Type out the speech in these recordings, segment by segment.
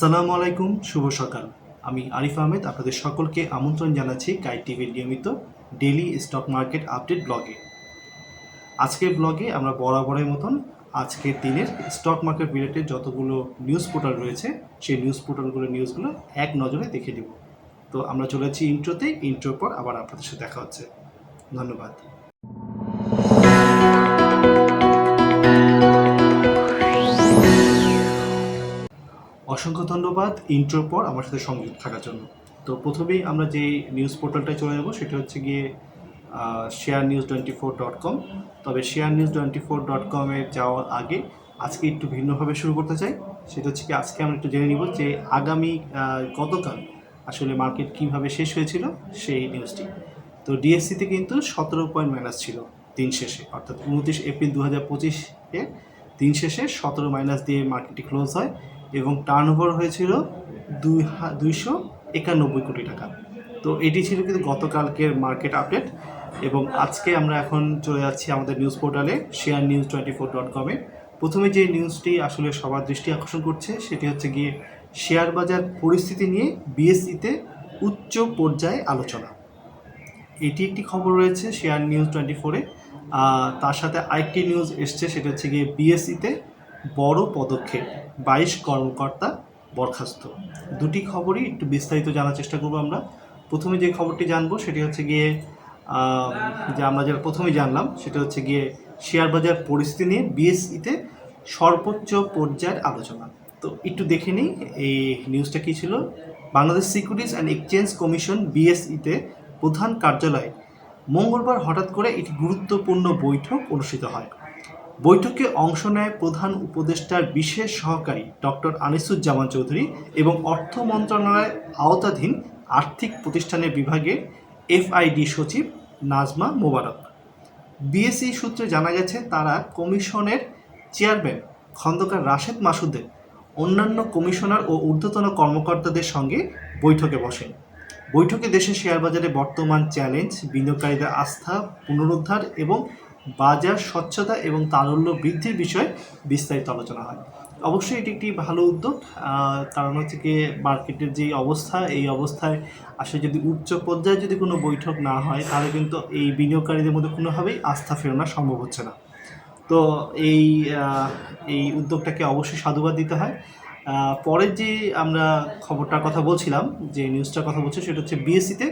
আসসালামু আলাইকুম, শুভ সকাল। আমি আরিফ আহমেদ আপনাদের সকলকে আমন্ত্রণ জানাচ্ছি কাই টিভির নিয়মিত ডেইলি স্টক মার্কেট আপডেট ব্লগে। আজকের ব্লগে আমরা বরাবরের মতন আজকের দিনের স্টক মার্কেট রিলেটেড যতগুলো নিউজ পোর্টাল রয়েছে সেই নিউজ পোর্টালগুলোর নিউজগুলো এক নজরে দেখে দেব। তো আমরা চলে যাচ্ছি ইন্ট্রোতে, ইন্ট্রোর পর আবার আপনাদের সাথে দেখা হচ্ছে। ধন্যবাদ। অসংখ্য ধন্যবাদ ইন্ট্রোর পর আমার সাথে সংযুক্ত থাকার জন্য। তো প্রথমেই আমরা যে নিউজ পোর্টালটায় চলে যাব সেটা হচ্ছে গিয়ে sharenews24.com। তবে sharenews24.com-এ যাওয়ার আগে আজকে একটু ভিন্নভাবে শুরু করতে চাই। সেটা হচ্ছে কি আজকে আমরা একটু জেনে নিব যে আগামী গতকাল আসলে মার্কেট কীভাবে শেষ হয়েছিল সেই নিউজটি। তো ডিএসসিতে কিন্তু 17 পয়েন্ট মাইনাস ছিল দিন শেষে, অর্থাৎ 29 এপ্রিল 2025-এ দিন শেষে 17 মাইনাস দিয়ে মার্কেটটি ক্লোজ হয় এবং টার্নওভার হয়েছিল 291 কোটি টাকা। তো এটি ছিল কিন্তু গতকালকের মার্কেট আপডেট। এবং আজকে আমরা এখন চলে যাচ্ছি আমাদের নিউজ পোর্টালে sharenews24.com-এ। প্রথমে যে নিউজটি আসলে সবার দৃষ্টি আকর্ষণ করছে সেটি হচ্ছে গিয়ে শেয়ার বাজার পরিস্থিতি নিয়ে বিএসইতে উচ্চ পর্যায়ে আলোচনা। এটি একটি খবর রয়েছে sharenews24-এ। তার সাথে আরেকটি নিউজ এসছে, সেটা হচ্ছে গিয়ে বিএসইতে বড় পদক্ষেপ, 22 কর্মকর্তা বরখাস্ত। দুটি খবরই একটু বিস্তারিত জানার চেষ্টা করবো আমরা। প্রথমে যে খবরটি জানবো সেটি হচ্ছে গিয়ে যে আমরা যেটা প্রথমে জানলাম সেটা হচ্ছে গিয়ে শেয়ার বাজার পরিস্থিতি নিয়ে বিএসইতে সর্বোচ্চ পর্যায়ের আলোচনা। তো একটু দেখে নিই এই নিউজটা কী ছিল। Bangladesh securities and exchange commission বিএসইতে প্রধান কার্যালয়ে মঙ্গলবার হঠাৎ করে একটি গুরুত্বপূর্ণ বৈঠক অনুষ্ঠিত হয়। বৈঠকে অংশ নেয় প্রধান উপদেষ্টার বিশেষ সহকারী ডক্টর আনিসুজ্জামান চৌধুরী এবং অর্থ মন্ত্রণালয়ের আওতাধীন আর্থিক প্রতিষ্ঠানের বিভাগে এফআইডি সচিব নাজমা মোবারক। বিএসই সূত্রে জানা গেছে তারা কমিশনের চেয়ারম্যান খন্দকার রাশেদ মাসুদের অন্যান্য কমিশনার ও ঊর্ধ্বতন কর্মকর্তাদের সঙ্গে বৈঠকে বসেন। বৈঠকে দেশের শেয়ার বাজারে বর্তমান চ্যালেঞ্জ, বিনিয়োগকারীদের আস্থা পুনরুদ্ধার এবং বাজার স্বচ্ছতা এবং তারল্য বৃদ্ধির বিষয়ে বিস্তারিত আলোচনা হয়। অবশ্যই এটি একটি ভালো উদ্যোগ, কারণ হচ্ছে কি মার্কেটের যে অবস্থা, এই অবস্থায় আসলে যদি উচ্চ পর্যায়ে যদি কোনো বৈঠক না হয় তাহলে কিন্তু এই বিনিয়োগকারীদের মধ্যে কোনোভাবেই আস্থা ফেরানো সম্ভব হচ্ছে না। তো এই উদ্যোগটাকে অবশ্যই সাধুবাদ দিতে হয়। পরের যে আমরা খবরটার কথা বলছিলাম, যে নিউজটার কথা বলছি সেটা হচ্ছে বিএসইতে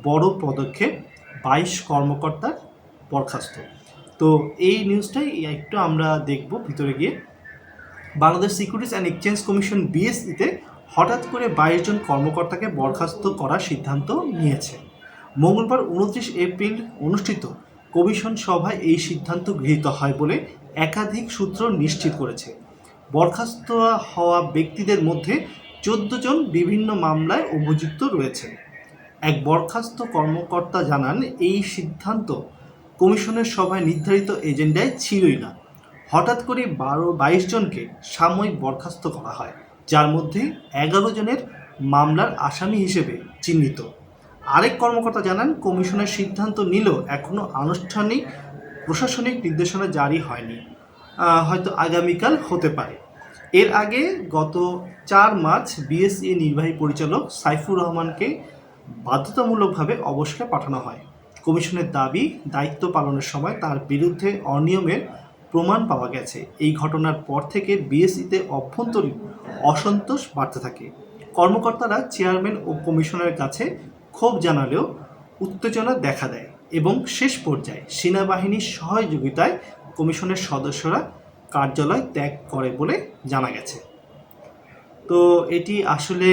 বড় পদক্ষেপ, 22 কর্মকর্তার বরখাস্ত। তো এই নিউজটাই একটু আমরা দেখব ভিতরে গিয়ে। Bangladesh securities and exchange commission বিএসইতে হঠাৎ করে 22 জন কর্মকর্তাকে বরখাস্ত করার সিদ্ধান্ত নিয়েছে। মঙ্গলবার 29 এপ্রিল অনুষ্ঠিত কমিশন সভায় এই সিদ্ধান্ত গৃহীত হয় বলে একাধিক সূত্র নিশ্চিত করেছে। বরখাস্ত হওয়া ব্যক্তিদের মধ্যে 14 জন বিভিন্ন মামলায় অভিযুক্ত রয়েছেন। এক বরখাস্ত কর্মকর্তা জানান, এই সিদ্ধান্ত কমিশনের সভায় নির্ধারিত এজেন্ডায় ছিলই না। হঠাৎ করে 22 জনকে সাময়িক বরখাস্ত করা হয়, যার মধ্যে 11 জনের মামলার আসামি হিসেবে চিহ্নিত। আরেক কর্মকর্তা জানান, কমিশনের সিদ্ধান্ত নিলেও এখনও আনুষ্ঠানিক প্রশাসনিক নির্দেশনা জারি হয়নি, হয়তো আগামীকাল হতে পারে। এর আগে গত 4 মার্চ বিএসই নির্বাহী পরিচালক সাইফুর রহমানকে বাধ্যতামূলকভাবে অবসরে পাঠানো হয়। কমিশনের দাবি, দায়িত্ব পালনের সময় তার বিরুদ্ধে অনিয়মের প্রমাণ পাওয়া গেছে। এই ঘটনার পর থেকে বিএসইতে অভ্যন্তরীণ অসন্তোষ বাড়তে থাকে। কর্মকর্তারা চেয়ারম্যান ও কমিশনারের কাছে ক্ষোভ জানালেও উত্তেজনা দেখা দেয় এবং শেষ পর্যায়ে সেনাবাহিনীর সহযোগিতায় কমিশনের সদস্যরা কার্যালয় ত্যাগ করে বলে জানা গেছে। তো এটি আসলে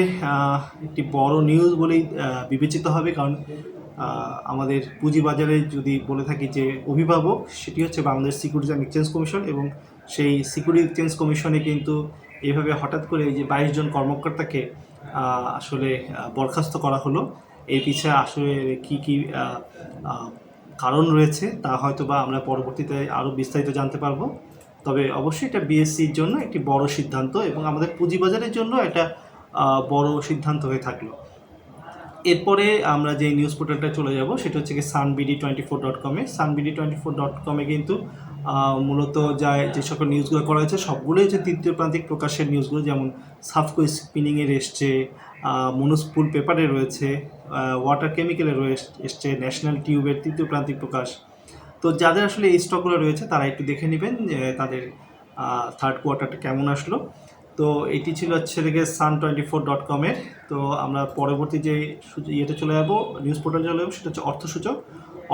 একটি বড় নিউজ বলেই বিবেচিত হবে, কারণ আমাদের পুঁজিবাজারে যদি বলে থাকি যে অভিভাবক, সেটি হচ্ছে Bangladesh securities and exchange commission. এবং সেই সিকিউরিটি এক্সচেঞ্জ কমিশনে কিন্তু এইভাবে হঠাৎ করে এই যে 22 জন কর্মকর্তাকে আসলে বরখাস্ত করা হলো, এর পিছনে আসলে কী কী কারণ রয়েছে তা হয়তো বা আমরা পরবর্তীতে আরও বিস্তারিত জানতে পারবো। তবে অবশ্যই এটা বিএসসির জন্য একটি বড় সিদ্ধান্ত এবং আমাদের পুঁজিবাজারের জন্য একটা বড় সিদ্ধান্ত হয়ে থাকলো। এরপরে আমরা যে নিউজ পোর্টালটা চলে যাব সেটা হচ্ছে কি sunbd24.com-এ। sunbd24.com-এ কিন্তু মূলত যে সকল নিউজগুলো করা হয়েছে সবগুলোই হচ্ছে তৃতীয় প্রান্তিক প্রকাশের নিউজগুলো, যেমন সাফকো স্পিনিংয়ের এসছে, মনোস্পুল পেপারে রয়েছে, ওয়াটার কেমিক্যালে এসছে, ন্যাশনাল টিউবের তৃতীয় প্রান্তিক প্রকাশ। তো যাদের আসলে এই স্টকগুলো রয়েছে তারা একটু দেখে নেবেন যে তাদের থার্ড কোয়ার্টারটা কেমন আসলো। তো এটি ছিল হচ্ছে থেকে sun24.com-এর। তো আমরা পরবর্তী যে ইয়েতে চলে যাবো, নিউজ পোর্টালে চলে যাবো, সেটা হচ্ছে অর্থসূচক।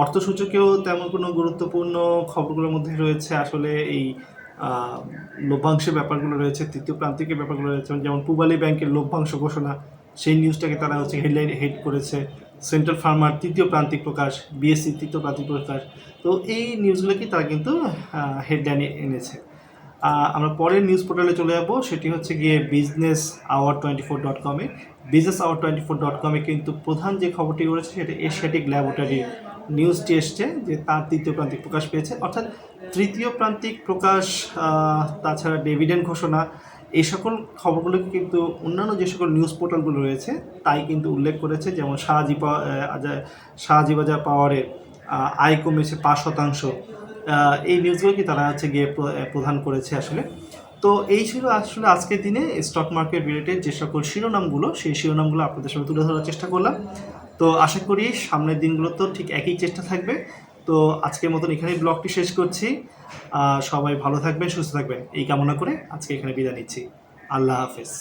অর্থসূচকেও তেমন কোনো গুরুত্বপূর্ণ খবরগুলোর মধ্যে রয়েছে আসলে এই লভ্যাংশের ব্যাপারগুলো রয়েছে, তৃতীয় প্রান্তিকের ব্যাপারগুলো রয়েছে, যেমন পূবালী ব্যাংকের লভ্যাংশ ঘোষণা, সেই নিউজটাকে তারা হচ্ছে হেড করেছে। সেন্ট্রাল ফার্মার তৃতীয় প্রান্তিক প্রকাশ, বিএসসি তৃতীয় প্রান্তিক প্রকাশ। তো এই নিউজগুলোকে তারা কিন্তু হেডলাইনে এনেছে। আমরা পরের নিউজ পোর্টালে চলে যাবো, সেটি হচ্ছে গিয়ে বিজনেস আওয়ার 24.com-এ। বিজনেস আওয়ার 24.com-এ কিন্তু প্রধান যে খবরটি রয়েছে সেটা এশিয়াটিক ল্যাবরেটরি নিউজটি এসছে যে তার তৃতীয় প্রান্তিক প্রকাশ পেয়েছে, অর্থাৎ তৃতীয় প্রান্তিক প্রকাশ, তাছাড়া ডিভিডেন্ড ঘোষণা, এই সকল খবরগুলোকে কিন্তু অন্যান্য যে সকল নিউজ পোর্টালগুলো রয়েছে তাই কিন্তু উল্লেখ করেছে। যেমন শাহজিবাজার পাওয়ারের আয় কমেছে 5%, এই নিউজগুলো কি তারা হচ্ছে গিয়ে প্রদান করেছে আসলে। তো এই ছিল আসলে আজকের দিনে স্টক মার্কেট রিলেটেড যে সকল শিরোনামগুলো, সেই শিরোনামগুলো আপনাদের সামনে তুলে ধরার চেষ্টা করলাম। তো আশা করি সামনের দিনগুলো তো ঠিক একই চেষ্টা থাকবে। তো আজকের মতন এখানেই ব্লগটি শেষ করছি। সবাই ভালো থাকবেন, সুস্থ থাকবেন এই কামনা করে আজকে এখানে বিদায় নিচ্ছি। আল্লাহ হাফেজ।